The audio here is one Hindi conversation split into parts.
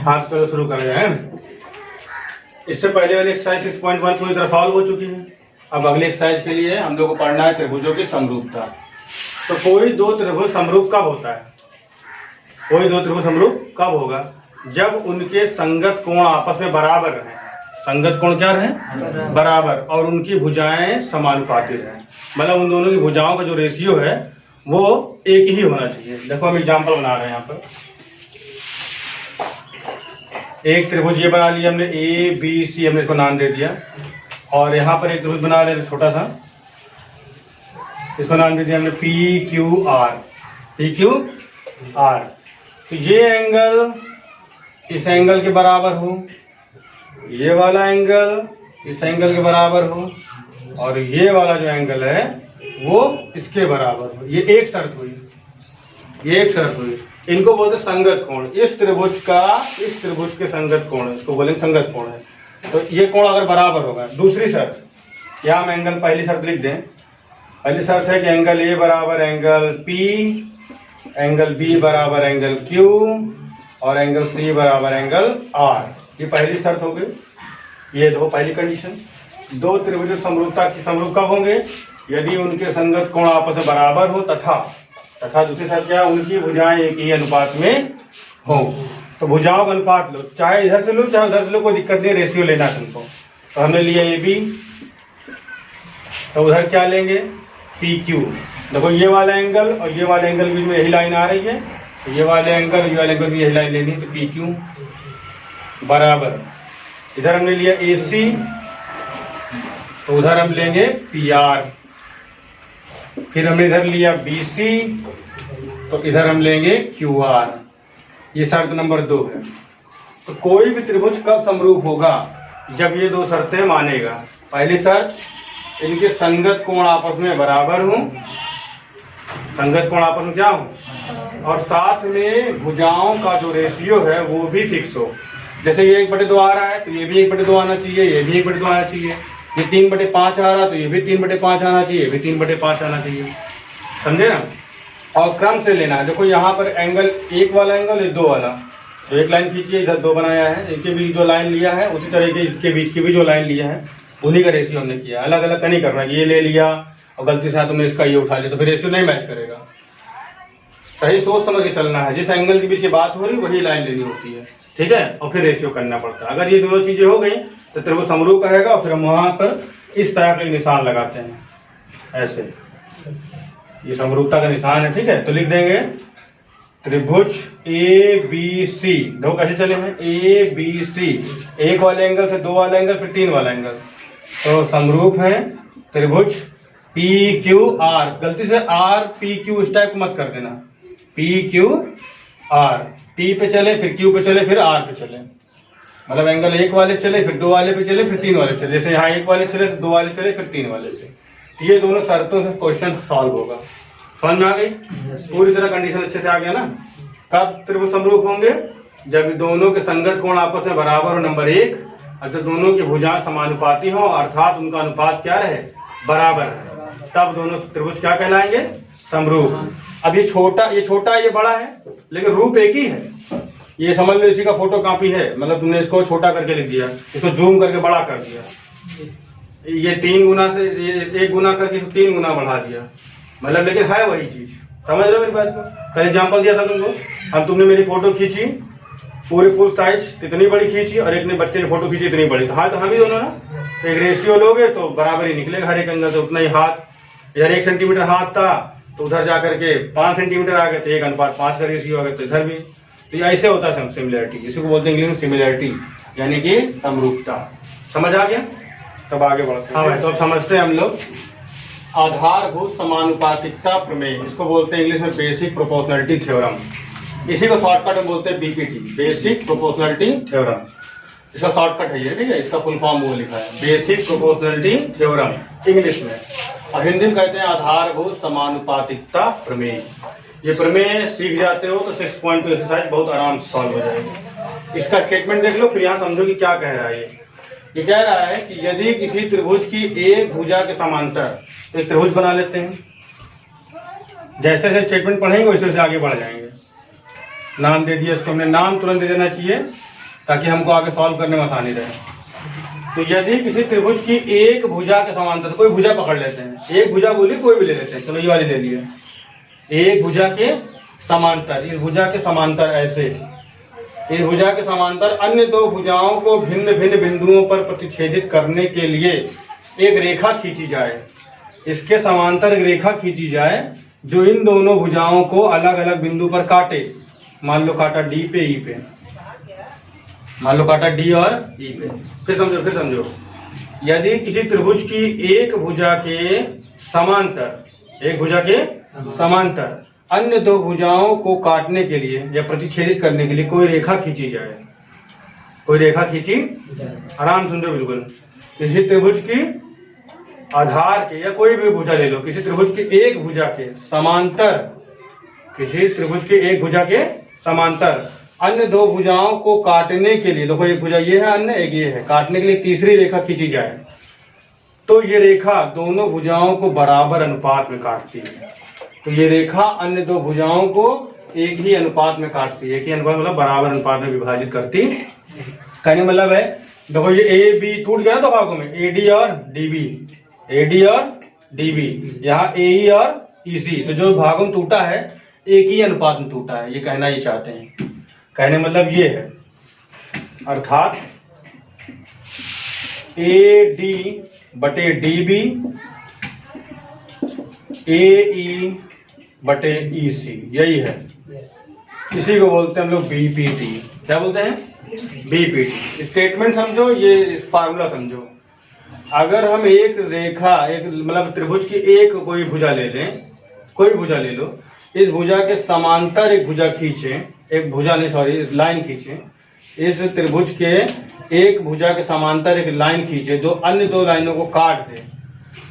हाँ तो चलो शुरू कर रहे हैं। इससे पहले वाली एक्सरसाइज 6.1 पूरी तरह सॉल्व हो चुकी है। अब अगली एक्सरसाइज के लिए हम लोग को पढ़ना है त्रिभुजों की समरूपता। तो कोई दो त्रिभुज समरूप कब होता है? कोई दो त्रिभुज समरूप कब होगा? जब उनके संगत कोण आपस में बराबर रहें। संगत कोण क्या रहें? बराबर। और उनकी भुजाएं समानुपाती रहें। मतलब उन दोनों की भुजाओं का जो रेशियो है वो एक ही होना चाहिए। देखो हम एग्जाम्पल बना रहे हैं यहाँ पर। एक त्रिभुज ये बना लिया हमने, ए बी सी, हमने इसको नाम दे दिया। और यहाँ पर एक त्रिभुज बना लिया छोटा सा, इसको नाम दे दिया हमने P Q R. P Q R. तो ये एंगल इस एंगल के बराबर हो, ये वाला एंगल इस एंगल के बराबर हो, और ये वाला जो एंगल है वो इसके बराबर हो। ये एक शर्त हुई, ये एक शर्त हुई। इनको बोलते संगत कोण। इस त्रिभुज के संगत कोण, इसको बोलेंगे संगत कोण है। तो ये कोण अगर बराबर होगा। दूसरी शर्त, यहाँ हम एंगल पहली शर्त लिख दें। पहली शर्त है कि एंगल ए बराबर एंगल पी, एंगल बी बराबर एंगल क्यू, और एंगल सी बराबर एंगल आर। ये पहली शर्त हो गई। ये दो पहली कंडीशन। दो त्रिभुज समरूपता की समरूप कब होंगे? यदि उनके संगत कोण आपस में बराबर हो तथा दूसरी शर्त क्या है? उनकी भुजाएं एक ही अनुपात में हो। तो भुजाओं का अनुपात लो, चाहे इधर से लो चाहे उधर से लो, कोई दिक्कत नहीं, रेशियो लेना तुमको। तो हमने लिया ए बी, तो उधर क्या लेंगे? P Q. देखो ये वाला एंगल और ये वाला एंगल बीच में यही लाइन आ रही है, तो ये वाले एंगल ये वाले एंगल भी यही लाइन लेनी है। तो पी क्यू बराबर, इधर हमने लिया ए सी, तो उधर हम लेंगे पी आर। फिर हमने इधर लिया बी सी, तो इधर हम लेंगे क्यू आर। ये शर्त नंबर 2 है। तो कोई भी त्रिभुज कब समरूप होगा? जब ये दो शर्तें मानेगा। पहली शर्त, इनके संगत कोण आपस में बराबर हो। संगत कोण आपस में क्या हो? और साथ में भुजाओं का जो रेशियो है वो भी फिक्स हो। जैसे ये 1/2 आ रहा है तो ये भी 1/2 आना चाहिए, ये भी 1/2 आना चाहिए। ये 3/5 आ रहा तो ये भी 3/5 आना चाहिए, ये भी 3/5 आना चाहिए। समझे ना? और क्रम से लेना है। देखो यहाँ पर एंगल, एक वाला एंगल, ये 2 वाला, तो एक लाइन खींचिए, इधर 2 बनाया है, इनके बीच जो लाइन लिया है उसी तरीके इसके बीच की भी जो लाइन लिया है उन्हीं का रेशियो हमने किया। अलग अलग का नहीं करना। ये ले लिया और गलती से तुमने इसका ये उठा लिया तो फिर रेशियो नहीं मैच करेगा। सही सोच समझ के चलना है। जिस एंगल के बीच की बात हो रही वही लाइन लेनी होती है, ठीक है? और फिर रेशियो करना पड़ता है। अगर ये दोनों चीजें हो गई तो त्रिभुज समरूप रहेगा। और फिर हम वहां पर इस तरह का निशान लगाते हैं, ऐसे। ये समरूपता का निशान है, ठीक है? तो लिख देंगे त्रिभुज ए बी सी। दो कैसे चले हैं? ए बी सी, एक वाले एंगल से 2 वाला एंगल, फिर 3 वाला एंगल। तो समरूप है त्रिभुज पी क्यू आर। गलती से आर पी क्यू इस टाइप मत कर देना। पी क्यू आर, पी पे चले फिर क्यू पे चले फिर आर पे चले। मतलब एंगल एक वाले से चले फिर 2 वाले पे चले फिर 3 वाले पे चले। जैसे यहाँ 1 वाले चले तो 2 वाले चले फिर 3 वाले से। ये दोनों शर्तों से क्वेश्चन सॉल्व होगा। समझ में आ गई? पूरी तरह कंडीशन अच्छे से आ गया ना? कब त्रिभुज समरूप होंगे? जब दोनों के संगत कोण आपस में बराबर हो, नंबर 1। और जब दोनों की भुजाएं समानुपाती हो, अर्थात उनका अनुपात क्या रहे? बराबर है, तब दोनों त्रिभुज क्या कहलाएंगे? समरूप। अब ये छोटा ये बड़ा है, लेकिन रूप एक ही है। ये समझ लो इसी का फोटो कॉपी है। मतलब तुमने इसको छोटा करके लिख दिया, इसको जूम करके बड़ा कर दिया। ये 3 गुना से ये 1 गुना करके 3 गुना बढ़ा दिया। मतलब लेकिन है वही चीज। समझ रहे हो मेरी बात को? कल एग्जाम्पल दिया था तुमको। अब तुमने मेरी फोटो खींची पूरी फुल साइज इतनी बड़ी खींची, और एक ने बच्चे ने फोटो खींची इतनी बड़ी। तो हाँ, तो हम ही दोनों ना एक रेशियो लोगे तो बराबर ही निकलेगा हर एक अंदर। तो उतना ही हाथ, इधर 1 सेंटीमीटर हाथ था तो उधर जाकर के 5 सेंटीमीटर आ गए, तो 1:5 का रेशियो आ गया। तो इधर भी तो ऐसे होता है सिमिलैरिटी। इसी को बोलते हैं इंग्लिश में सिमिलैरिटी, यानी कि समरूपता। समझ आ गया? तब आगे बढ़ते हैं। हाँ, तो अब समझते हैं हम लोग आधारभूत समानुपातिकता प्रमेय। इसको बोलते हैं इंग्लिश में बेसिक प्रोपोर्शनैलिटी थ्योरम। इसी को शॉर्टकट में बोलते हैं बीपीटी, बेसिक प्रोपोर्शनैलिटी थ्योरम। इसका शॉर्टकट है ये, ठीक है? इसका फुल फॉर्म वो लिखा है, बेसिक प्रोपोर्शनैलिटी थ्योरम इंग्लिश में। और हिंदी में कहते हैं आधारभूत समानुपातिकता प्रमेय। ये प्रमेय सीख जाते हो तो 6.2 एक्सरसाइज बहुत आराम से सॉल्व हो जाएगी। इसका स्टेटमेंट देख लो, फिर यहाँ समझो कि क्या कह रहा है। ये कह रहा है कि यदि किसी त्रिभुज की एक भुजा के समांतर तो एक त्रिभुज बना लेते हैं। जैसे जैसे स्टेटमेंट पढ़ेंगे वैसे वैसे आगे बढ़ जाएंगे। नाम दे दिया इसको हमने, नाम तुरंत दे देना चाहिए ताकि हमको आगे सॉल्व करने में आसानी रहे। तो यदि किसी त्रिभुज की एक भुजा के समांतर, कोई भुजा पकड़ लेते हैं, एक भुजा बोली कोई भी ले लेते हैं, चलो ये वाली ले लिया, एक भुजा के समांतर, इस भुजा के समांतर ऐसे, इस भुजा के समांतर अन्य दो भुजाओं को भिन्न भिन्न बिंदुओं पर प्रतिच्छेदित करने के लिए एक रेखा खींची जाए। इसके समांतर एक रेखा खींची जाए जो इन दोनों भुजाओं को अलग अलग बिंदु पर काटे। मान लो काटा डी पे ई पे, मान लो काटा डी और ई पे। फिर समझो, यदि किसी त्रिभुज की एक भुजा के समांतर, एक भुजा के समांतर अन्य दो भुजाओं को काटने के लिए या प्रतिच्छेदित करने के लिए कोई रेखा खींची जाए, कोई रेखा खींची, आराम समझो बिल्कुल। किसी त्रिभुज की आधार के या कोई भी भुजा ले लो, किसी त्रिभुज की एक भुजा के समांतर, किसी त्रिभुज की एक भुजा के समांतर अन्य दो भुजाओं को काटने के लिए, देखो एक भुजा ये है, अन्य एक ये है, काटने के लिए तीसरी रेखा खींची जाए तो ये रेखा दोनों भुजाओं को बराबर अनुपात में काटती है। तो ये रेखा अन्य दो भुजाओं को एक ही अनुपात में काटती है, एक ही अनुपात मतलब बराबर अनुपात में विभाजित करती। कहने मतलब है, देखो ये ए बी टूट गया ना दो भागों में, ए डी और डी बी, ए डी और डी बी, यहाँ ए ई और ई सी, तो जो भागों में टूटा है एक ही अनुपात में टूटा है, ये कहना ये चाहते हैं। कहने मतलब ये है, अर्थात ए डी बटे डी बी, ए ई बटे ई सी, यही है, इसी को बोलते हैं हम लोग बीपीटी। क्या बोलते हैं? बीपीटी। स्टेटमेंट समझो, ये फार्मूला समझो। अगर हम एक रेखा, एक मतलब त्रिभुज की एक कोई भुजा ले लें, कोई भुजा ले लो, इस भुजा के समांतर एक भुजा खींचे, एक भुजा नहीं सॉरी लाइन खींचे, इस त्रिभुज के एक भुजा के समांतर एक लाइन खींचे जो अन्य दो लाइनों को काट दे,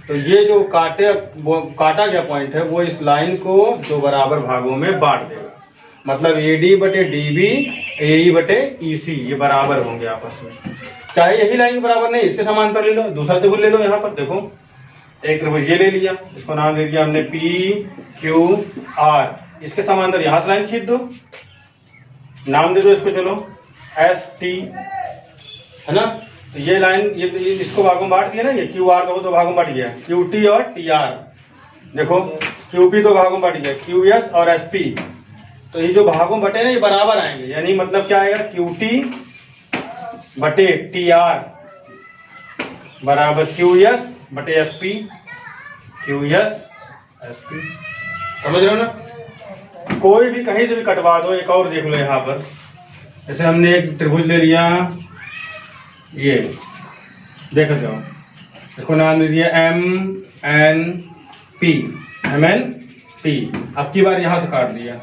तो ये जो काटा गया पॉइंट है वो इस लाइन को दो बराबर भागों में बांट देगा। मतलब ए डी बटे डी बी, ए ई बटे ई सी, ये बराबर होंगे आपस में। चाहे यही लाइन बराबर नहीं, इसके समांतर ले लो, दूसरा त्रिभुज ले लो। यहाँ पर देखो एक त्रिभुज ये ले लिया, इसको नाम दे दिया हमने पी क्यू आर, इसके समांतर यहाँ से लाइन खींच दो, नाम दे दो इसको चलो एस टी, है ना। तो ये लाइन ये इसको भागों में बांट दिया ना, ये क्यू आर को दो भागों में बांट गया, क्यू टी और टी आर। देखो क्यू पी दो भागों में बांट गया, क्यू एस और एस पी। तो ये जो भागों बटे ना ये बराबर आएंगे, यानी मतलब क्या आएगा, क्यू टी बटे टी आर बराबर क्यू एस बटे S P, Q S S P. समझ रहे हो ना। कोई भी कहीं से भी कटवा दो। एक और देख लो यहाँ पर, जैसे हमने एक त्रिभुज ले लिया, ये देखो जाओ, इसको नाम दे दिया M N P, M N P. अब की बार यहां से काट दिया,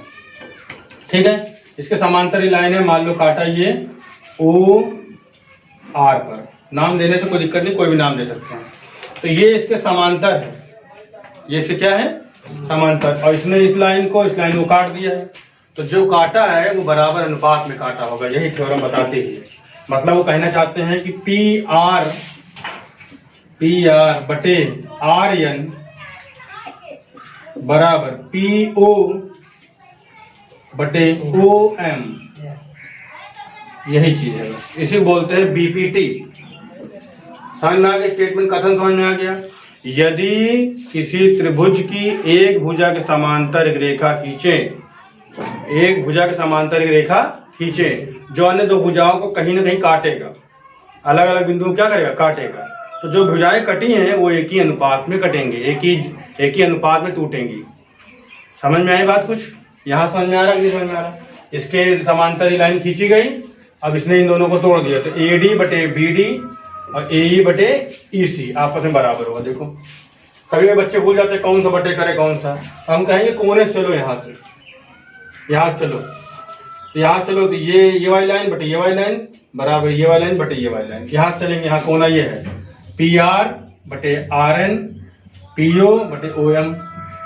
ठीक है। इसके समांतर ही लाइन है, मान लो काटा ये ओ आर पर, नाम देने से कोई दिक्कत नहीं, कोई भी नाम दे सकते हैं। तो ये इसके समांतर है, ये इसके क्या है, समांतर, और इसने इस लाइन को काट दिया है। तो जो काटा है वो बराबर अनुपात में काटा होगा, यही थ्योरम बताते ही। मतलब वो कहना चाहते हैं कि पी आर बटे आर एन बराबर पी ओ बटे ओ एम, यही चीज है बस, इसी बोलते हैं बीपीटी। समझ में आ गया, स्टेटमेंट कथन समझ में आ गया। यदि किसी त्रिभुज की एक भुजा के समांतर एक रेखा खींचे, एक भुजा के समांतर एक रेखा खींचे जो अन्य दो भुजाओं को कहीं ना कहीं काटेगा, अलग अलग बिंदुओं क्या करेगा, काटेगा। तो जो भुजाएं कटी हैं वो एक ही अनुपात में कटेंगे, एक ही अनुपात में टूटेंगी। समझ में आई बात कुछ? यहाँ समझ में आ रहा है, नहीं समझ में आ रहा? इसके समांतर ही लाइन खींची गई, अब इसने इन दोनों को तोड़ दिया, तो ए डी बटे बी डी और ए ई बटे ई सी आपस में बराबर होगा। देखो कभी बच्चे भूल जाते कौन सा बटे करे कौन सा, हम कहेंगे कोने से चलो, यहाँ से चलो, तो यहाँ चलो, तो ये वाली लाइन बटे ये वाली लाइन बराबर ये वाली लाइन बटे ये वाली लाइन। यहाँ से चलेंगे, यहाँ कोना ये है पी आर बटे आर एन, पी ओ बटे ओ एम।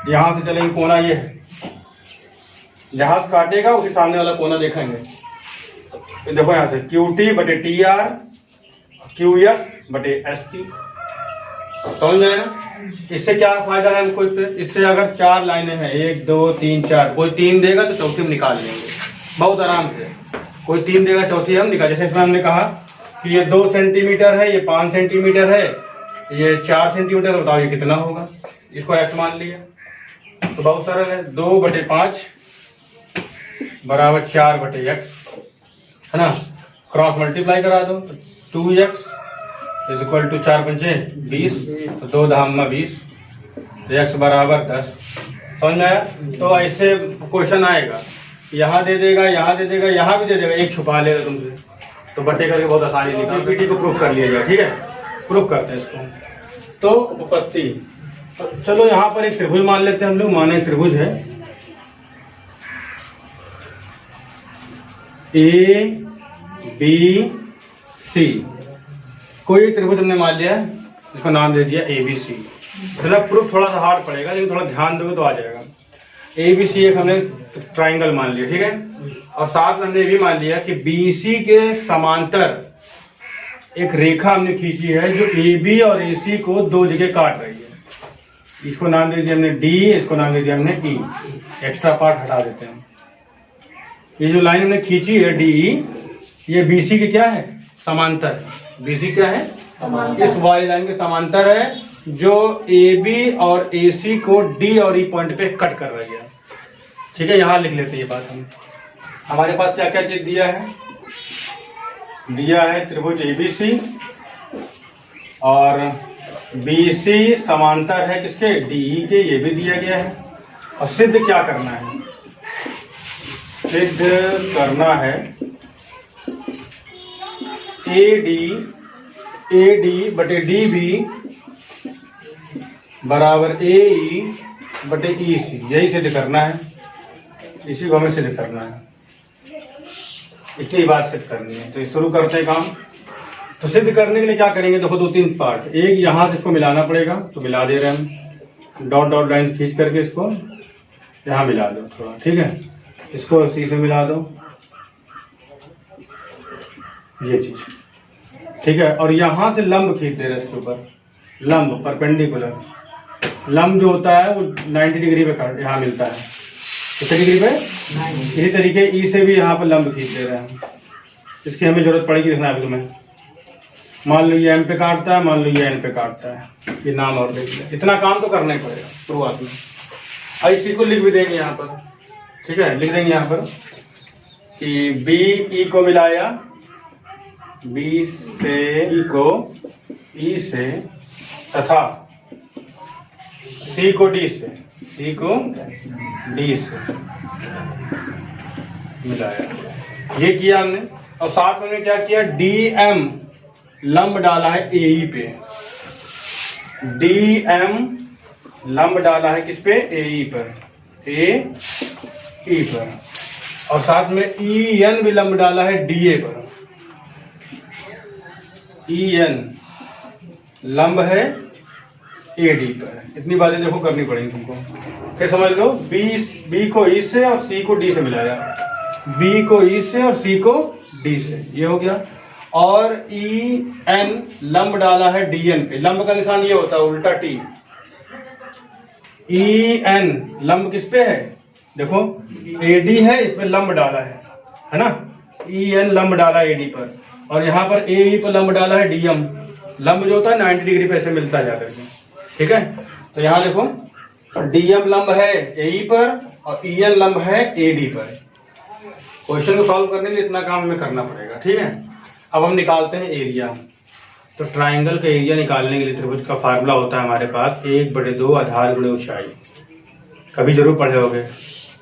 यहाँ से चलेंगे, कोना ये है, जहां से काटेगा उसी सामने वाला कोना देखेंगे। तो देखो यहाँ से क्यू टी बटे टी आर, क्यू एस बटे एस टी। समझ में आया ना। इससे क्या फायदा है हमको, इससे अगर चार लाइनें हैं, 1 2 3 4, कोई 3 देगा तो चौथी में निकाल लेंगे बहुत आराम से। कोई 3 देगा, चौथी हम निकाल। जैसे इसमें हमने कहा कि ये 2 सेंटीमीटर है, ये 5 सेंटीमीटर है, ये 4 सेंटीमीटर, बताओ ये कितना होगा। इसको x मान लिया तो बहुत सरल है, 2/5 बराबर 4/x है ना। क्रॉस मल्टीप्लाई करा दो, 2x इज इक्वल टू 4 पंचे 20, तो 2 धाम 20, तो x बराबर 10। समझ में आया। तो ऐसे क्वेश्चन आएगा, यहाँ दे देगा, यहाँ दे देगा, यहाँ भी दे देगा, एक छुपा लेगा तुमसे, तो बट्टे करके बहुत आसानी निकाल। पीटी को प्रूफ कर लिया जाए, ठीक है, प्रूफ करते हैं इसको। तो उपपत्ति, तो चलो यहाँ पर एक त्रिभुज मान लेते हैं हम लोग। माने त्रिभुज है ए बी सी, कोई एक त्रिभुज हमने मान लिया, इसका नाम दे दिया ए बी सी। मतलब प्रूफ थोड़ा सा हार्ड पड़ेगा, लेकिन थोड़ा ध्यान दोगे तो आ जाएगा। ए बी सी एक हमने ट्राइंगल मान लिया, ठीक है, और साथ में हमने ये भी मान लिया कि बी सी के समांतर एक रेखा हमने खींची है जो ए बी और ए सी को 2 जगह काट रही है। इसको नाम दे दिया हमने डी, इसको नाम दे दिया हमने ई। एक्स्ट्रा पार्ट हटा देते हैं। ये जो लाइन हमने खींची है डी, ये बी सी के क्या है, समांतर। बी सी क्या है, समांतर। इस वाली लाइन के समांतर है, जो ए बी और ए सी को डी और ई पॉइंट पे कट कर रही है। ठीक है, यहां लिख लेते हैं ये बात। हम हमारे पास क्या क्या चीज दिया है, दिया है त्रिभुज एबीसी और बीसी समांतर है किसके, डी के, ये भी दिया गया है। और सिद्ध क्या करना है, सिद्ध करना है ए डी बटे डी बी बराबर ए ई बटे ई सी, यही सिद्ध करना है। इसी को हमें सिद्ध करना है, इतनी बात सिद्ध करनी है। तो शुरू करते हैं काम। तो सिद्ध करने के लिए क्या करेंगे, देखो 2-3 पार्ट। एक यहाँ से इसको मिलाना पड़ेगा, तो मिला दे रहे हैं, डॉट डॉट लाइन खींच करके इसको यहाँ मिला दो थोड़ा, ठीक है। इसको सी से मिला दो, ये चीज, ठीक है। और यहाँ से लंब खींच दे रहे हैं इसके ऊपर, लंब परपेंडिकुलर। लंब जो होता है वो 90 डिग्री पे यहाँ मिलता है, कितने डिग्री पे, इसी तरीके ई से भी यहाँ पर लंब खींच दे रहे हैं। इसकी हमें जरूरत पड़ेगी, देखना अभी तुम्हें। मान लो ये एम पे काटता है, मान लो ये एन पे काटता है, ये नाम और देख लिया। इतना काम तो करना ही पड़ेगा शुरुआत में। और इस चीज को लिख भी देंगे यहाँ पर, ठीक है, लिख देंगे यहाँ पर कि बी ई को मिलाया, बी से ई को, ई से, तथा सी को डी से, सी को डी से मिलाया। ये किया हमने। और साथ में हमने क्या किया, डी एम लंब डाला है ए ई पे, डी एम लंब डाला है किस पे, ए ई पर, ए ई पर। और साथ में ई एन भी लंब डाला है डी ए पर, ई एन लंब है ए डी पर। इतनी बातें देखो करनी पड़ेगी तुमको। फिर समझ लो, बी को ई से और सी को डी से मिलाया, बी को ई से और सी को डी से, ये हो गया। और ई एन लंब डाला है डी एन पे, लंब का निशान ये होता है उल्टा टी। ई एन लंब किस पे है, देखो ए डी है, इसमें लंब डाला है ना, ई एन लंब डाला ए डी पर। और यहाँ पर ए ई पर लंब डाला है डी एम, लंब जो होता है 90 डिग्री पे ऐसे मिलता जा करके, ठीक है। तो यहाँ देखो डी एम लंब है ए ई पर और ई एन लंब है ए डी पर। क्वेश्चन को सॉल्व करने के लिए इतना काम हमें करना पड़ेगा, ठीक है। अब हम निकालते हैं एरिया। तो ट्राइंगल का एरिया निकालने के लिए त्रिभुज का फार्मूला होता है हमारे पास 1/2 आधार गुणे ऊंचाई। कभी जरूर पढ़े होगे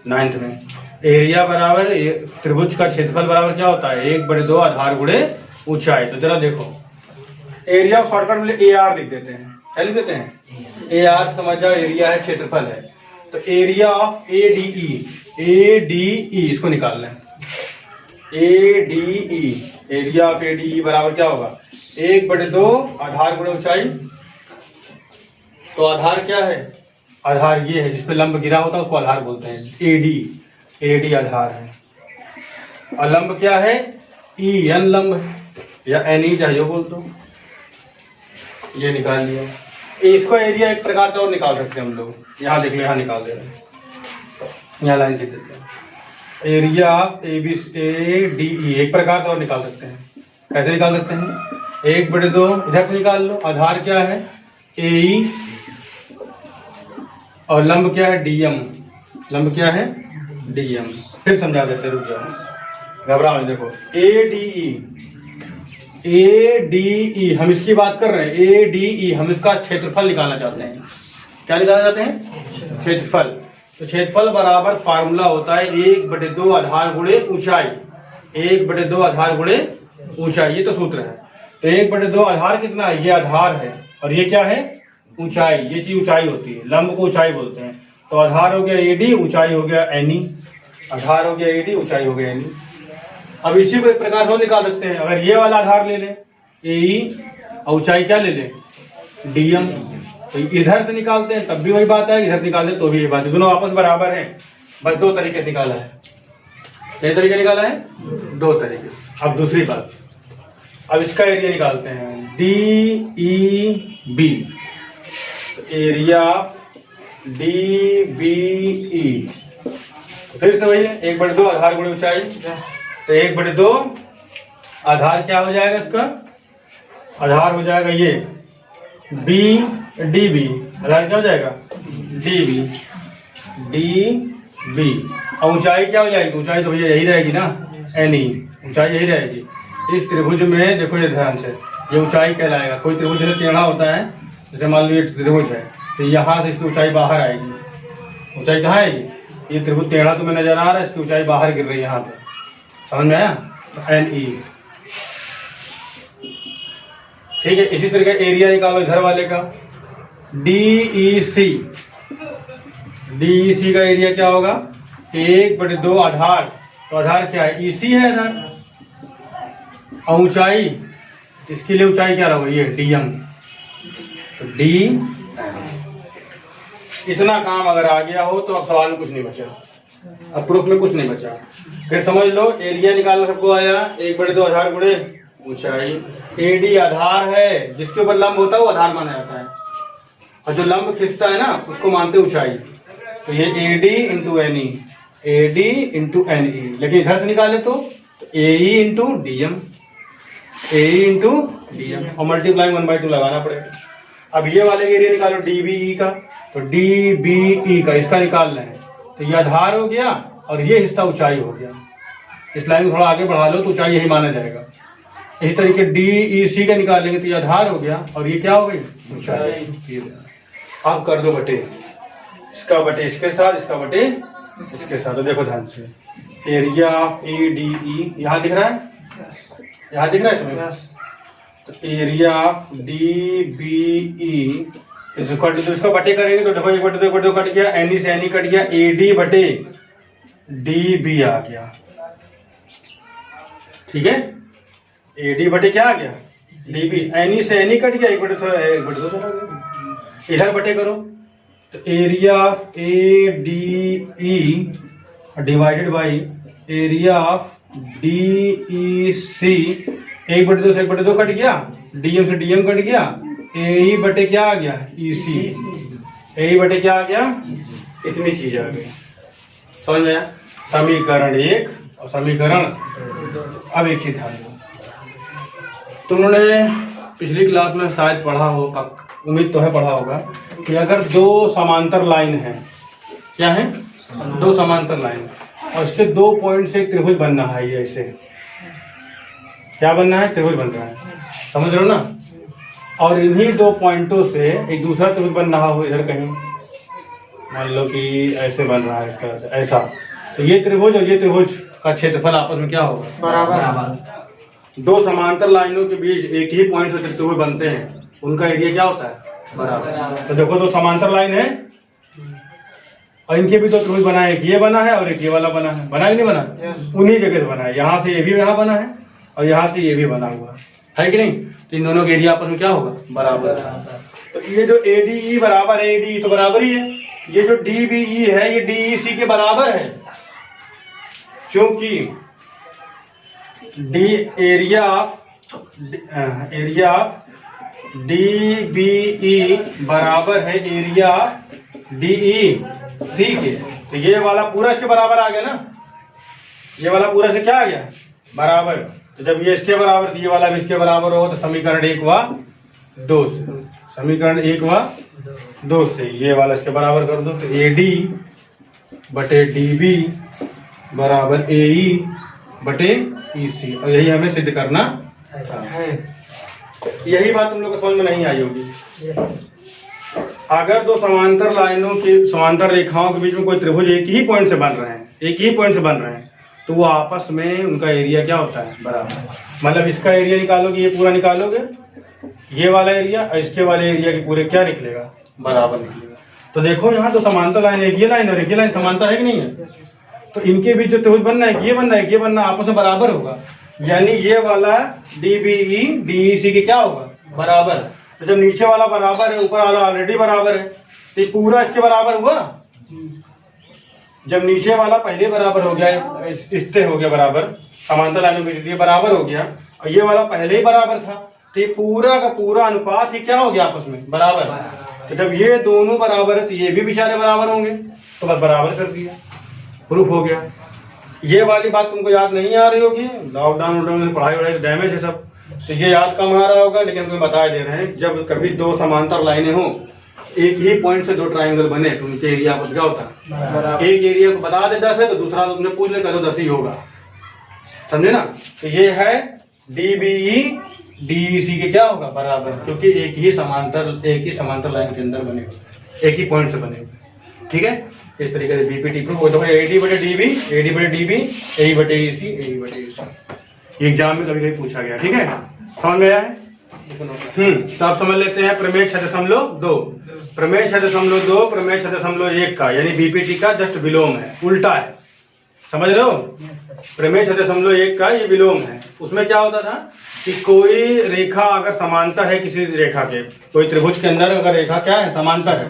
9th में। एरिया बराबर त्रिभुज का क्षेत्रफल बराबर क्या होता है, 1/2 आधार गुणे ऊंचाई। तो जरा देखो, एरिया शॉर्टकट में ए आर लिख देते हैं, क्या लिख देते हैं, ए आर समझ जाओ, एरिया है, क्षेत्रफल है। तो एरिया ऑफ ए डी ई, इसको निकालना है, A D E, area of A D ई बराबर क्या होगा, 1/2 आधार गुणे ऊंचाई। तो आधार क्या है, आधार ये है जिसपे लंब गिरा होता है, उसको आधार बोलते हैं, ए डी आधार है। और लंब क्या है, ई एन लंब है, या एन ई चाहिए बोल दो। ये निकाल लिया। इसको एरिया एक प्रकार से और निकाल सकते हैं हम लोग, यहाँ देख लो, यहाँ निकाल दे रहे हैं, यहाँ लाइन खींच देते हैं। एरिया ऑफ ए डी ई एक प्रकार से और निकाल सकते हैं। कैसे निकाल सकते हैं? 1/2 इधर से निकाल लो। आधार क्या है? ए ई और लंब क्या है? D M. लंब क्या है? D M. फिर समझा देते, रुक जाओ, घबराओ। देखो ए डी ई हम इसकी बात कर रहे हैं। ए डी ई हम इसका क्षेत्रफल निकालना चाहते हैं। क्या निकालना चाहते हैं? क्षेत्रफल। तो क्षेत्रफल बराबर फार्मूला होता है 1/2 आधार गुणे ऊंचाई। 1/2 आधार गुणे ऊंचाई, ये तो सूत्र है। तो 1/2 आधार कितना है? ये आधार है और ये क्या है? ऊंचाई। ये चीज ऊंचाई होती है, लंब को ऊंचाई बोलते हैं। तो आधार हो गया एडी, ऊंचाई हो गया एनी। आधार हो गया एडी, ऊंचाई हो गया एनी। अब इसी को एक प्रकार से निकाल सकते हैं। अगर ये वाला आधार ले लें ए और ऊंचाई क्या ले लें? डीएम, तो इधर से निकालते हैं तब भी वही बात है, इधर निकालते तो भी यही बात है। दोनों आपस बराबर हैं, बस 2 तरीके से निकाला है। कितने तरीके निकाला है? 2 तरीके। अब दूसरी बात, अब इसका एरिया निकालते हैं। D E B, area D B E, फिर से वही है 1/2 आधार गुणे ऊंचाई। तो 1/2 आधार क्या हो जाएगा? इसका आधार हो जाएगा ये बी डी बी। आधार क्या हो जाएगा? D B. और ऊंचाई क्या हो जाएगी? ऊंचाई तो भैया यही रहेगी ना, एनी। ऊंचाई यही रहेगी। इस त्रिभुज में देखो ये ध्यान से, ये ऊंचाई कहलाएगा। कोई त्रिभुज टेढ़ा होता है, जैसे मान लो ये त्रिभुज है, तो यहाँ से इसकी ऊंचाई बाहर आएगी। ऊंचाई कहाँ आएगी? ये त्रिभुज टेढ़ा तुम्हें नजर आ रहा है, इसकी ऊंचाई बाहर गिर रही है यहाँ पे। समझ में आया? एन ई, ठीक है। इसी तरह का एरिया निकालो इधर वाले का, डी ई सी। डी ई सी का एरिया क्या होगा? 1/2 आधार। तो आधार क्या है? ई सी है आधार। और ऊंचाई, इसके लिए ऊंचाई क्या रहोगा? ये डी एम। तो डी, इतना काम अगर आ गया हो तो अब सवाल में कुछ नहीं बचा, अब प्रूफ में कुछ नहीं बचा। फिर समझ लो एरिया निकालना सबको आया, 1/2 आधार गुणे ऊंचाई। एडी आधार है, जिसके ऊपर लंब होता है वो आधार माना जाता है, और जो लंब खिंचता है ना उसको मानते ऊंचाई। तो ये AD into N E, AD into N E. लेकिन इधर से निकाले तो A E into D M, A E into D M, और मल्टीप्लाई 1/2 लगाना पड़ेगा। अब ये वाले एरिया निकालो डी बी ई का, तो डी बी ई का इसका निकालना है। तो ये आधार हो गया और ये हिस्सा ऊंचाई हो गया। इस लाइन को थोड़ा आगे बढ़ा लो तो ऊंचाई यही माना जाएगा। इसी तरीके डी ई सी का निकालेंगे तो ये आधार हो गया और ये क्या हो गई? ऊंचाई। अब कर दो बटे, इसका बटे इसके साथ, इसका बटे इसके साथ। तो देखो ध्यान से, एरिया ए डी ई यहाँ दिख रहा है, यहाँ दिख रहा है इसमें। तो एरिया डी बी ई इसका बटे करेंगे तो देखो 1/2 कट गया, एनी से एनी कट गया, ए डी बटे डी बी आ गया। ठीक है, ए डी बटे क्या आ गया? D B. एनी से एनी कट गया, 1/2 चला गया। इधर बटे करो तो area of A D E divided by area of D E C. 1/2 से 1/2 कट गया, डीएम से डीएम कट गया, ए ई बटे क्या आ गया? ई सी। ए ई बटे क्या आ गया? इतनी चीज आ गई। समझ में आया? समीकरण 1 और समीकरण। अब एक चीज ध्यान दो, तुमने पिछली क्लास में शायद पढ़ा हो, उम्मीद तो है पढ़ा होगा, कि अगर 2 समांतर लाइन है, क्या है? 2 समांतर लाइन, और इसके 2 पॉइंट से एक त्रिभुज बनना है। ये ऐसे क्या बनना है? त्रिभुज बन रहा है, समझ रहे हो ना? और इन्हीं 2 पॉइंटों से एक दूसरा त्रिभुज बन रहा हो इधर कहीं, मान लो कि ऐसे बन रहा है, इस तरह से ऐसा। तो ये त्रिभुज और ये त्रिभुज का क्षेत्रफल आपस में क्या होगा? बराबर। 2 समांतर लाइनों के बीच एक ही पॉइंट से त्रिभुज बनते हैं, उनका एरिया क्या होता है? बराबर। तो देखो 2 समांतर लाइन है और इनके भी 2 त्रिभुज बना है, एक ये बना है और एक ये वाला बना है। बना कि नहीं बना? उन्हीं जगह से बना है, यहाँ से ये भी यहाँ बना है और यहाँ से ये भी बना हुआ है कि नहीं? तो इन दोनों के एरिया आपस में क्या होगा? बराबर। तो ये जो ए डी ई बराबर ए डी तो बराबर ही है, ये जो डी बी ई है ये डी ई सी के बराबर है, क्योंकि D area of D B E बराबर है एरिया डी ई सी के। तो ये वाला पूरा इसके बराबर आ गया ना, ये वाला पूरा से क्या आ गया बराबर। तो जब ये इसके बराबर तो ये वाला भी इसके बराबर होगा, तो समीकरण 1 व 2 से, समीकरण 1 व 2 से ये वाला इसके बराबर कर दो। तो AD बटे DB बराबर AE बटे EC, और यही हमें सिद्ध करना है। यही बात तुम लोग को समझ में नहीं आई होगी। अगर दो समांतर लाइनों के समांतर रेखाओं के बीच में कोई त्रिभुज एक ही पॉइंट से बन रहे हैं, एक ही पॉइंट से बन रहे हैं, तो वो आपस में उनका एरिया क्या होता है बराबर। मतलब इसका एरिया निकालोगे, ये पूरा निकालोगे, ये वाला एरिया और इसके वाले एरिया के पूरे क्या निकलेगा बराबर निकलेगा। तो देखो यहाँ तो समांतर लाइन, एक ये लाइन और एक ये लाइन समांतर है कि नहीं है। तो इनके बीच जो त्रिभुज बनना है, ये बनना है, ये बनना आपस में बराबर होगा, यानी ये वाला DBE DEC के क्या होगा बराबर। तो जब नीचे वाला बराबर है, ऊपर वाला ऑलरेडी बराबर है, तो ये पूरा इसके बराबर हुआ। जब नीचे वाला पहले बराबर हो गया, इससे हो गया बराबर, समांतर लाइनों में बराबर हो गया, और ये वाला पहले ही बराबर था, तो ये पूरा का पूरा अनुपात ही क्या हो गया आपस में बराबर। तो जब ये दोनों बराबर है तो ये भी बेचारे बराबर होंगे, तो बस बराबर कर दिया, प्रूफ हो गया। ये वाली बात तुमको याद नहीं आ रही होगी, लॉकडाउन में पढ़ाई वढ़ाई डैमेज है सब, तो ये याद कम आ रहा होगा, लेकिन तुम्हें बता दे रहे हैं जब कभी दो समांतर लाइनें हो, एक ही पॉइंट से दो ट्राइंगल बने, तो उनके एरिया आपस क्या होता है। एक एरिया को बता दे 10 है, तो दूसरा तुमने पूछ ले करो 10 ही होगा, समझे ना। तो ये है DBE DEC के क्या होगा बराबर, क्योंकि एक ही समांतर लाइन के अंदर बने हुए, एक ही पॉइंट से बने हुए। ठीक है, इस तरीके से BPT प्रूफ हो। तो AD बटे DB AE बटे EC ये एग्जाम में कभी कभी पूछा गया। ठीक है, समझ में आया है। तो आप समझ लेते हैं प्रमेय 6.2, प्रमेय 6.2 प्रमेय 6.1 का, यानी BPT का जस्ट विलोम है, उल्टा है, समझ रहे हो। प्रमेय 6.1 का ये विलोम है। उसमें क्या होता था कि कोई रेखा अगर समांतर है, किसी रेखा के, कोई त्रिभुज के अंदर अगर रेखा क्या है समांतर है,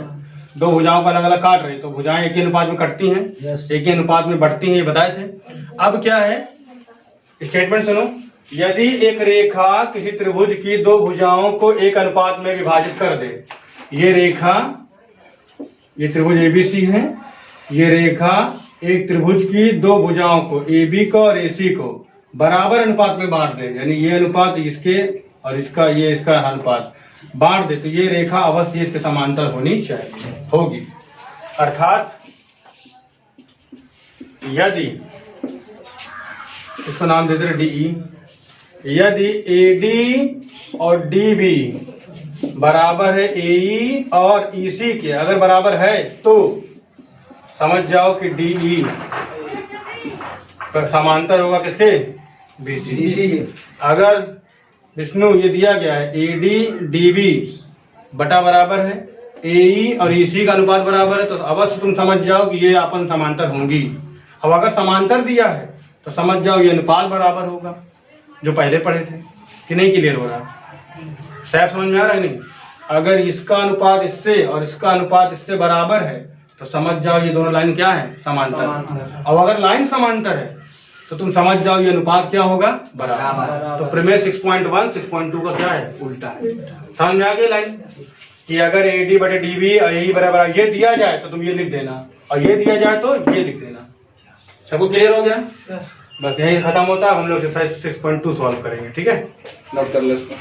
दो भुजाओं को अलग अलग काट रही, तो भुजाएं एक ही अनुपात में कटती हैं, एक ही अनुपात में बढ़ती हैं, ये बताए थे। अब क्या है, स्टेटमेंट सुनो, यदि एक रेखा किसी त्रिभुज की दो भुजाओं को एक अनुपात में विभाजित कर दे, ये रेखा, ये त्रिभुज ABC है, ये रेखा एक त्रिभुज की दो भुजाओं को AB को और AC को बराबर अनुपात में बांट दे, यानी ये अनुपात इसके और इसका, ये इसका अनुपात बांट दे, तो ये रेखा अवश्य इसके समांतर होनी चाहिए, होगी। अर्थात यदि, इसको नाम देते हैं DE, यदि AD और DB बराबर है AE और EC के, अगर बराबर है तो समझ जाओ कि DE समांतर होगा किसके, BC। अगर विष्णु ये दिया गया है AD DB बटा बराबर है, AE और EC का अनुपात बराबर है, तो अवश्य तुम समझ जाओ कि ये अपन समांतर होंगी। अब अगर समांतर दिया है तो समझ जाओ ये अनुपात बराबर होगा, जो पहले पढ़े थे कि नहीं। क्लियर हो रहा है, साहब समझ में आ रहा है नहीं। अगर इसका अनुपात इससे और इसका अनुपात इससे बराबर है तो समझ जाओ ये दोनों लाइन क्या है समांतर। और अगर लाइन समांतर है तो तुम समझ जाओ ये अनुपात क्या होगा बराबर। तो प्रमेय 6.1 6.2 का क्या है उल्टा है। समझ में आ गई लाइन कि अगर AD बटे DB और AE बराबर ये दिया जाए तो तुम ये लिख देना, और ये दिया जाए तो ये लिख देना। सबको क्लियर हो गया, बस यही खत्म होता है। हम लोग एक्सरसाइज 6.2 सॉल्व करेंगे। ठीक है, नोट कर लो इसको।